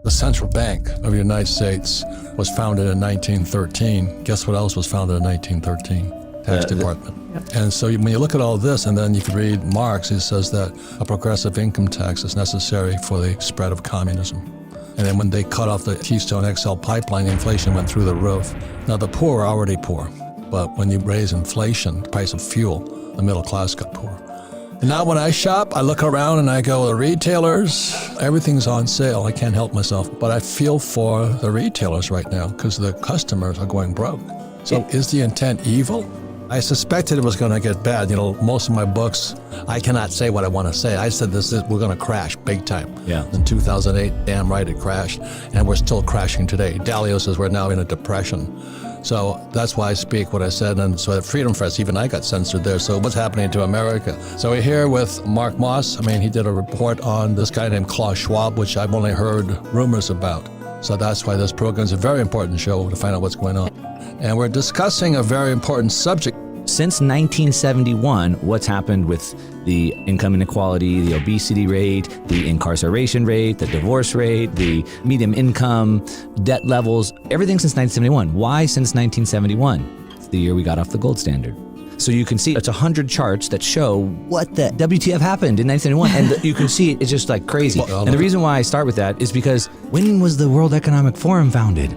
The Central Bank of the United States was founded in 1913. Guess what else was founded in 1913? Tax Department. And so when you look at all this, and then you can read Marx, he says that a progressive income tax is necessary for the spread of communism. And then when they cut off the Keystone XL pipeline, inflation went through the roof. Now the poor are already poor, but when you raise inflation, the price of fuel, the middle class got poor. And now when I shop, I look around and I go, the retailers, everything's on sale. I can't help myself. But I feel for the retailers right now because the customers are going broke. So is the intent evil? I suspected it was going to get bad. You know, most of my books, I cannot say what I want to say. I said we're going to crash big time. Yeah. In 2008, damn right it crashed. And we're still crashing today. Dalio says we're now in a depression. So that's why I speak what I said. And so at Freedom Fest, even I got censored there. So what's happening to America? So we're here with Mark Moss. I mean, he did a report on this guy named Klaus Schwab, which I've only heard rumors about. So that's why this program is a very important show to find out what's going on. And we're discussing a very important subject. Since 1971, what's happened with the income inequality, the obesity rate, the incarceration rate, the divorce rate, the median income, debt levels, everything since 1971. Why since 1971? It's the year we got off the gold standard. So you can see it's 100 charts that show what the WTF happened in 1971. And you can see it's just like crazy. And the reason why I start with that is because when was the World Economic Forum founded?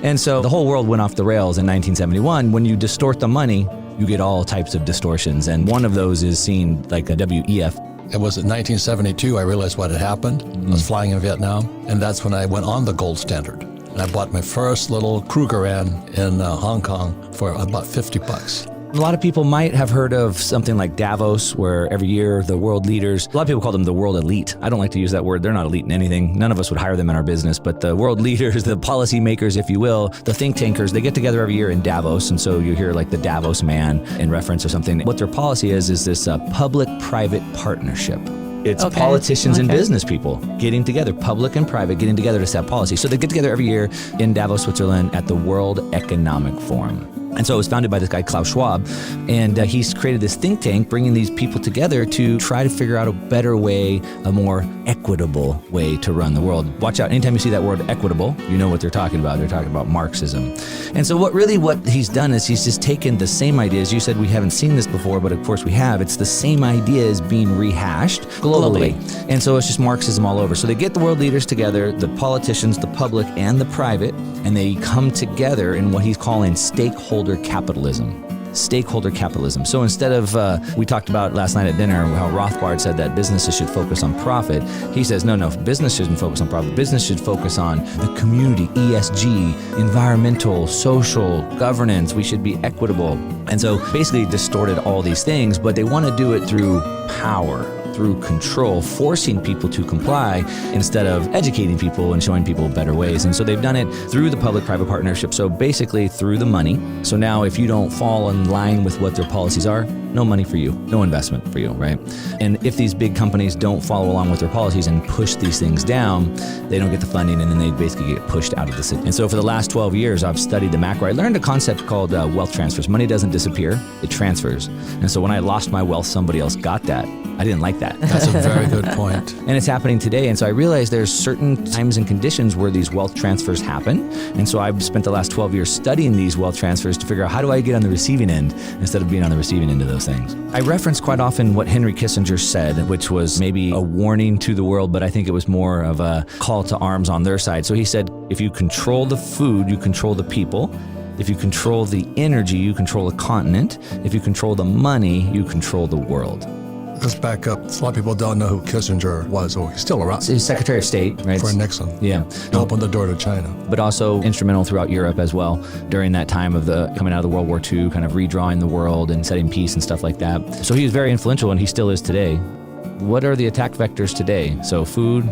And so the whole world went off the rails in 1971. When you distort the money, you get all types of distortions. And one of those is seen like a WEF. It was in 1972 I realized what had happened. I was flying in Vietnam, and that's when I went on the gold standard. And I bought my first little Krugerrand in Hong Kong for about $50. A lot of people might have heard of something like Davos, where every year the world leaders, a lot of people call them the world elite. I don't like to use that word. They're not elite in anything. None of us would hire them in our business, but the world leaders, the policy makers, if you will, the think tankers, they get together every year in Davos. And so you hear like the Davos man in reference or something. What their policy is this public-private partnership. It's politicians and business people getting together, public and private, getting together to set policy. So they get together every year in Davos, Switzerland at the World Economic Forum. And so it was founded by this guy, Klaus Schwab, and he's created this think tank, bringing these people together to try to figure out a better way, a more equitable way to run the world. Watch out, anytime you see that word equitable, you know what they're talking about. They're talking about Marxism. And so what he's done is he's just taken the same ideas. You said we haven't seen this before, but of course we have. It's the same ideas being rehashed globally. And so it's just Marxism all over. So they get the world leaders together, the politicians, the public, and the private, and they come together in what he's calling stakeholder capitalism. Stakeholder capitalism. So instead of, we talked about last night at dinner how Rothbard said that businesses should focus on profit. He says, no, business shouldn't focus on profit. Business should focus on the community, ESG, environmental, social, governance. We should be equitable. And so basically distorted all these things, but they want to do it through power, through control, forcing people to comply instead of educating people and showing people better ways. And so they've done it through the public-private partnership. So basically through the money. So now if you don't fall in line with what their policies are, no money for you, no investment for you, right? And if these big companies don't follow along with their policies and push these things down, they don't get the funding, and then they basically get pushed out of the city. And so for the last 12 years, I've studied the macro. I learned a concept called wealth transfers. Money doesn't disappear, it transfers. And so when I lost my wealth, somebody else got that. I didn't like that. That's a very good point. And it's happening today. And so I realized there's certain times and conditions where these wealth transfers happen. And so I've spent the last 12 years studying these wealth transfers to figure out how do I get on the receiving end instead of being on the receiving end of those things. I reference quite often what Henry Kissinger said, which was maybe a warning to the world, but I think it was more of a call to arms on their side. So he said, if you control the food, you control the people. If you control the energy, you control the continent. If you control the money, you control the world. Let's back up. A lot of people don't know who Kissinger was, or he's still around. He's Secretary of State, right? For Nixon. Yeah. Opened the door to China. But also instrumental throughout Europe as well during that time of the coming out of the World War II, kind of redrawing the world and setting peace and stuff like that. So he was very influential, and he still is today. What are the attack vectors today? So food,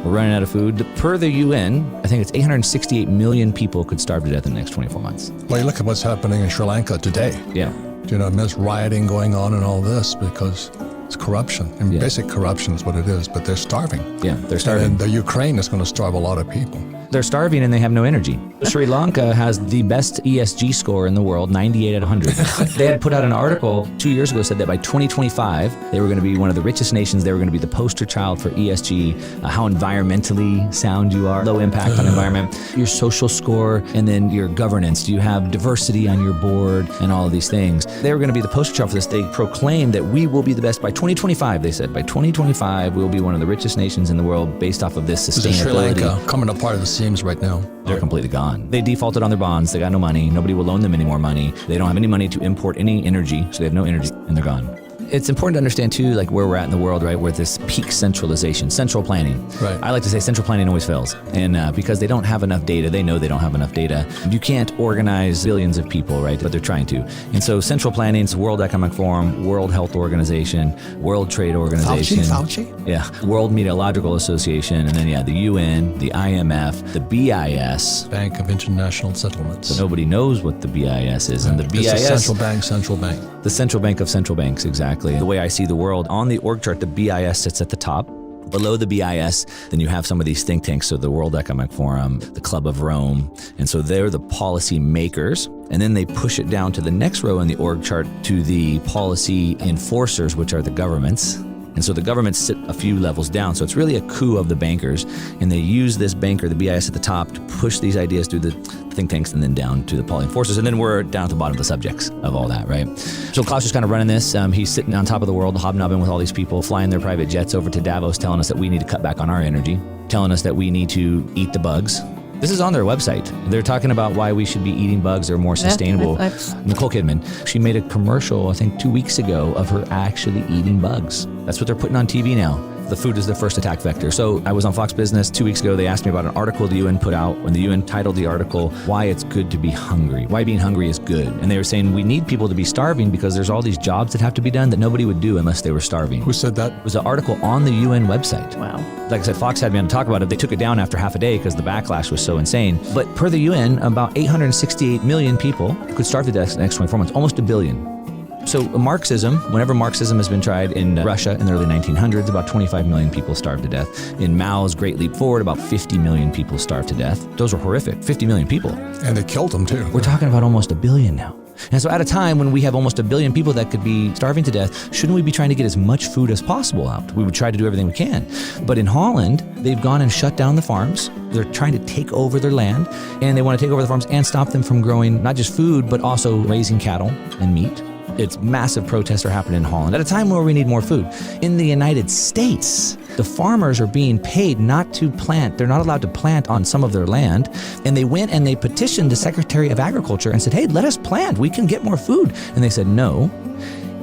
we're running out of food. Per the UN, I think it's 868 million people could starve to death in the next 24 months. Well, you look at what's happening in Sri Lanka today. Yeah. You know, there's rioting going on and all this because it's corruption. And basic corruption is what it is, but they're starving. Yeah, they're starving. And the Ukraine is going to starve a lot of people. They're starving and they have no energy. Sri Lanka has the best ESG score in the world, 98 out of 100. They had put out an article 2 years ago, said that by 2025, they were going to be one of the richest nations. They were going to be the poster child for ESG, how environmentally sound you are, low impact on environment, your social score, and then your governance. Do you have diversity on your board and all of these things? They were going to be the poster child for this. They proclaimed that we will be the best by 2025. They said by 2025, we'll be one of the richest nations in the world based off of this sustainability. Sri Lanka coming apart at the seams right now. They're completely gone. They defaulted on their bonds. They got no money. Nobody will loan them any more money. They don't have any money to import any energy, so they have no energy, and they're gone. It's important to understand too, like where we're at in the world, right? Where this peak centralization, central planning. Right. I like to say central planning always fails. And because they don't have enough data, they know they don't have enough data. You can't organize billions of people, right? But they're trying to. And so central planning is World Economic Forum, World Health Organization, World Trade Organization. Fauci? Yeah. World Meteorological Association. And then, the UN, the IMF, the BIS. Bank of International Settlements. So nobody knows what the BIS is. And the BIS. It's the central bank. The central bank of central banks, exactly. The way I see the world, on the org chart, the BIS sits at the top. Below the BIS, then you have some of these think tanks, so the World Economic Forum, the Club of Rome, and so they're the policy makers, and then they push it down to the next row in the org chart to the policy enforcers, which are the governments. And so the governments sit a few levels down. So it's really a coup of the bankers. And they use this banker, the BIS at the top, to push these ideas through the think tanks and then down to the policy enforcers. And then we're down at the bottom of the subjects of all that, right? So Klaus is kind of running this. He's sitting on top of the world, hobnobbing with all these people, flying their private jets over to Davos, telling us that we need to cut back on our energy, telling us that we need to eat the bugs. This is on their website. They're talking about why we should be eating bugs. They're more sustainable. Nicole Kidman, she made a commercial, I think 2 weeks ago, of her actually eating bugs. That's what they're putting on TV now. The food is the first attack vector. So I was on Fox Business 2 weeks ago. They asked me about an article the UN put out when the UN titled the article, Why It's Good to Be Hungry. Why being hungry is good. And they were saying we need people to be starving because there's all these jobs that have to be done that nobody would do unless they were starving. Who said that? It was an article on the UN website. Wow. Like I said, Fox had me on to talk about it. They took it down after half a day because the backlash was so insane. But per the UN, about 868 million people could starve to death in the next 24 months, almost a billion. So Marxism, whenever Marxism has been tried in Russia in the early 1900s, about 25 million people starved to death. In Mao's Great Leap Forward, about 50 million people starved to death. Those were horrific, 50 million people. And they killed them too. We're talking about almost a billion now. And so at a time when we have almost a billion people that could be starving to death, shouldn't we be trying to get as much food as possible out? We would try to do everything we can. But in Holland, they've gone and shut down the farms. They're trying to take over their land, and they want to take over the farms and stop them from growing not just food, but also raising cattle and meat. It's massive protests are happening in Holland at a time where we need more food. In the United States, the farmers are being paid not to plant. They're not allowed to plant on some of their land. And they went and they petitioned the Secretary of Agriculture and said, hey, let us plant. We can get more food. And they said, no,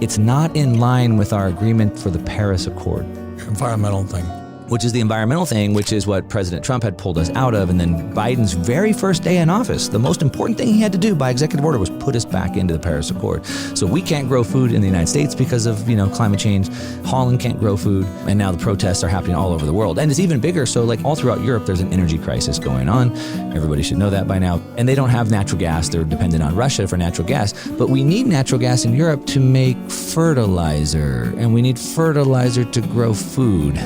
it's not in line with our agreement for the Paris Accord. Environmental thing. Which is the environmental thing, which is what President Trump had pulled us out of. And then Biden's very first day in office, the most important thing he had to do by executive order was put us back into the Paris Accord. So we can't grow food in the United States because of, climate change. Holland can't grow food. And now the protests are happening all over the world. And it's even bigger. So like all throughout Europe, there's an energy crisis going on. Everybody should know that by now. And they don't have natural gas. They're dependent on Russia for natural gas. But we need natural gas in Europe to make fertilizer. And we need fertilizer to grow food.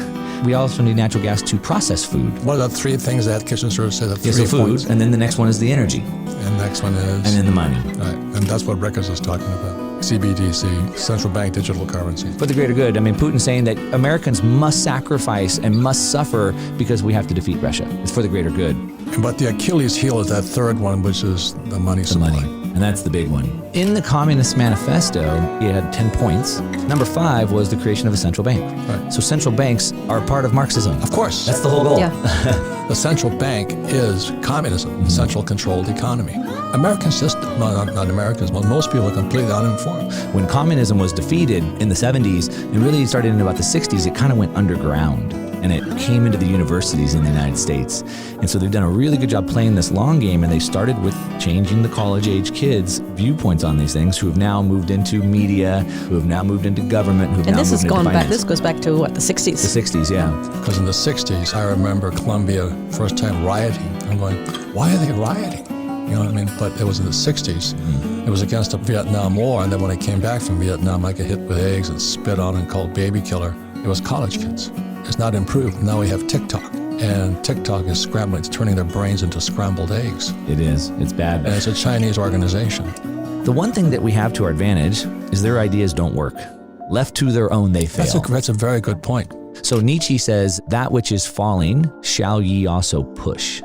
We also need natural gas to process food. What are the three things that Kissinger said? Yes, so food, points. and then the next one is the energy. And the next one is? And then the money. Right, and that's what Rickers is talking about. CBDC, central bank digital currency. For the greater good. I mean, Putin's saying that Americans must sacrifice and must suffer because we have to defeat Russia. It's for the greater good. But the Achilles heel is that third one, which is the money supply. Money. And that's the big one. In the Communist Manifesto, it had 10 points. Number 5 was the creation of a central bank. Right. So central banks are part of Marxism. Of course. That's the whole goal. Yeah. The central bank is communism, the central controlled economy. American system, not Americans, but most people are completely uninformed. When communism was defeated in the 70s, and really started in about the 60s, it kind of went underground. And it came into the universities in the United States. And so they've done a really good job playing this long game, and they started with changing the college-age kids' viewpoints on these things, who have now moved into media, who have now moved into government, who have And now this moved has into gone back, finance. this goes back to what, the 60s? The 60s, yeah. Because in the 60s, I remember Columbia first time rioting. I'm going, why are they rioting? You know what I mean? But it was in the 60s. It was against the Vietnam War, and then when I came back from Vietnam, I got hit with eggs and spit on and called baby killer. It was college kids. It's not improved. Now we have TikTok. And TikTok is scrambling. It's turning their brains into scrambled eggs. It is. It's bad. And it's a Chinese organization. The one thing that we have to our advantage is their ideas don't work. Left to their own, they fail. That's a very good point. So Nietzsche says, that which is falling, shall ye also push.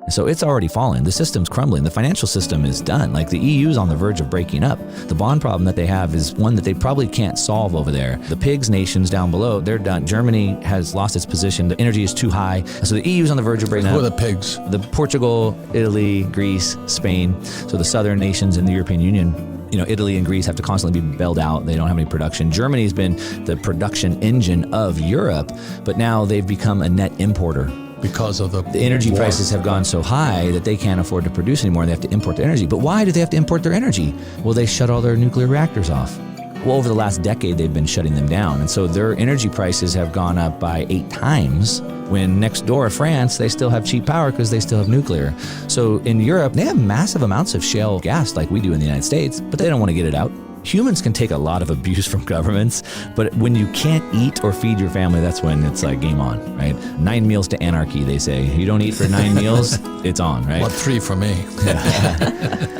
So it's already fallen. The system's crumbling. The financial system is done. Like the EU's on the verge of breaking up. The bond problem that they have is one that they probably can't solve over there. The pigs nations down below, they're done. Germany has lost its position. The energy is too high. So the EU's on the verge of breaking up. Who are the pigs? The Portugal, Italy, Greece, Spain. So the southern nations in the European Union. Italy and Greece have to constantly be bailed out. They don't have any production. Germany's been the production engine of Europe, but now they've become a net importer. Because of the energy war. prices have gone so high that they can't afford to produce anymore and they have to import their energy. But why do they have to import their energy? Well, they shut all their nuclear reactors off. Well, over the last decade, they've been shutting them down. And so their energy prices have gone up by 8 times when next door, France, they still have cheap power because they still have nuclear. So in Europe, they have massive amounts of shale gas like we do in the United States, but they don't want to get it out. Humans can take a lot of abuse from governments, but when you can't eat or feed your family, that's when it's like game on, right? 9 meals to anarchy, they say. You don't eat for 9 meals, it's on, right? Well, 3 for me.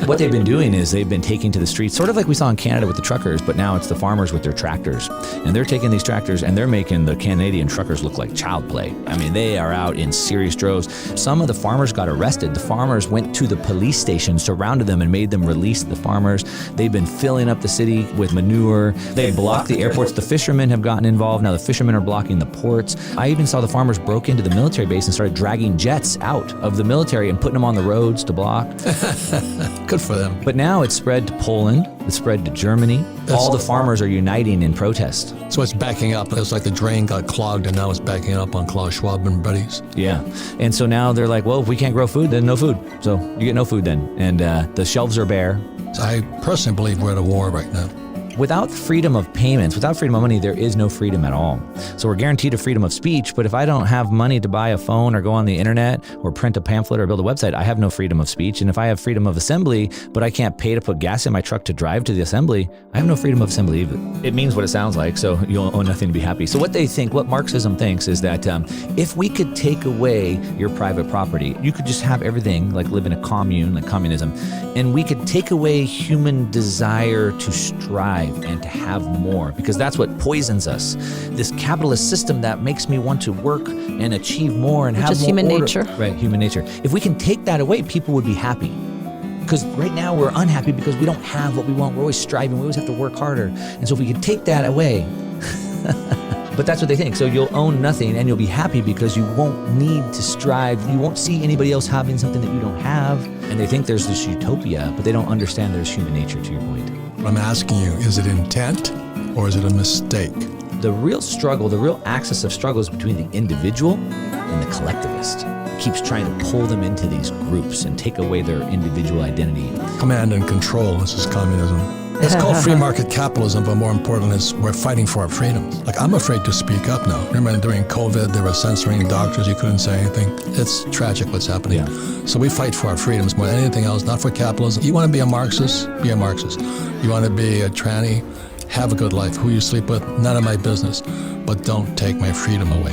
What they've been doing is they've been taking to the streets, sort of like we saw in Canada with the truckers, but now it's the farmers with their tractors. And they're taking these tractors and they're making the Canadian truckers look like child play. I mean, they are out in serious droves. Some of the farmers got arrested. The farmers went to the police station, surrounded them, and made them release the farmers. They've been filling up the city with manure. They blocked the airports. The fishermen have gotten involved. Now the fishermen are blocking the ports. I even saw the farmers broke into the military base and started dragging jets out of the military and putting them on the roads to block. Good for them. But now it's spread to Poland. It's spread to Germany. All the farmers are uniting in protest. So it's backing up. It's like the drain got clogged and now it's backing up on Klaus Schwab and buddies. Yeah. And so now they're like, well, if we can't grow food, then no food. So you get no food then. And the shelves are bare. I personally believe we're at a war right now. Without freedom of payments, without freedom of money, there is no freedom at all. So we're guaranteed a freedom of speech, but if I don't have money to buy a phone or go on the internet or print a pamphlet or build a website, I have no freedom of speech. And if I have freedom of assembly, but I can't pay to put gas in my truck to drive to the assembly, I have no freedom of assembly either. It means what it sounds like, so you'll own nothing to be happy. So what they think, what Marxism thinks is that if we could take away your private property, you could just have everything, like live in a commune, like communism, and we could take away human desire to strive and to have more, because that's what poisons us. This capitalist system that makes me want to work and achieve more and have more Which is human order. nature. Right, human nature. If we can take that away, people would be happy. Because right now we're unhappy because we don't have what we want. We're always striving. We always have to work harder. And so if we can take that away, but that's what they think. So you'll own nothing and you'll be happy because you won't need to strive. You won't see anybody else having something that you don't have. And they think there's this utopia, but they don't understand there's human nature, to your point. I'm asking you, is it intent or is it a mistake? The real struggle, the real axis of struggle is between the individual and the collectivist. It keeps trying to pull them into these groups and take away their individual identity. Command and control, this is communism. It's called free market capitalism, but more important is we're fighting for our freedoms. Like, I'm afraid to speak up now. Remember during COVID, they were censoring doctors, you couldn't say anything. It's tragic what's happening. Yeah. So we fight for our freedoms more than anything else, not for capitalism. You want to be a Marxist? Be a Marxist. You want to be a tranny? Have a good life. Who you sleep with? None of my business. But don't take my freedom away.